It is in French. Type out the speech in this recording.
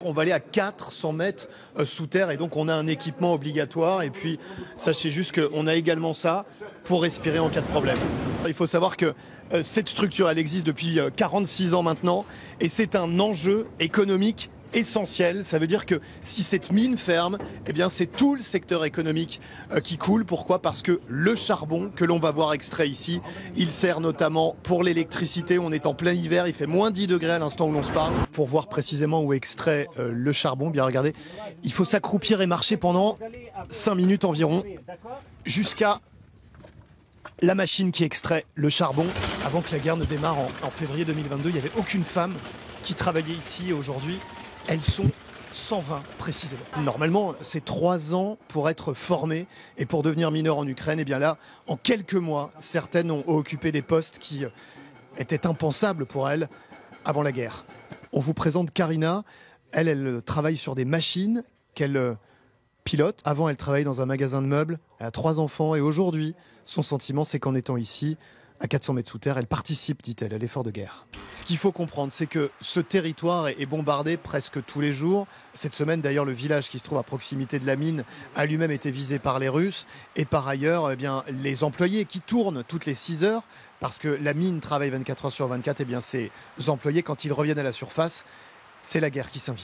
On va aller à 400 mètres sous terre et donc on a un équipement obligatoire. Et puis sachez juste qu'on a également ça pour respirer en cas de problème. Il faut savoir que cette structure, elle existe depuis 46 ans maintenant et c'est un enjeu économique essentiel. Ça veut dire que si cette mine ferme, eh bien c'est tout le secteur économique qui coule. Pourquoi ? Parce que le charbon que l'on va voir extrait ici, il sert notamment pour l'électricité. On est en plein hiver, il fait moins 10 degrés à l'instant où l'on se parle. Pour voir précisément où est extrait le charbon, bien regardez, il faut s'accroupir et marcher pendant 5 minutes environ jusqu'à la machine qui extrait le charbon. Avant que la guerre ne démarre en février 2022, il n'y avait aucune femme qui travaillait ici. Aujourd'hui, elles sont 120 précisément. Normalement, c'est 3 ans pour être formées et pour devenir mineur en Ukraine. Et bien là, en quelques mois, certaines ont occupé des postes qui étaient impensables pour elles avant la guerre. On vous présente Karina. Elle travaille sur des machines qu'elle pilote. Avant, elle travaillait dans un magasin de meubles. Elle a 3 enfants et aujourd'hui, son sentiment, c'est qu'en étant ici, à 400 mètres sous terre, elle participe, dit-elle, à l'effort de guerre. Ce qu'il faut comprendre, c'est que ce territoire est bombardé presque tous les jours. Cette semaine, d'ailleurs, le village qui se trouve à proximité de la mine a lui-même été visé par les Russes. Et par ailleurs, eh bien, les employés qui tournent toutes les 6 heures, parce que la mine travaille 24 heures sur 24, eh bien, ces employés, quand ils reviennent à la surface, c'est la guerre qui s'invite.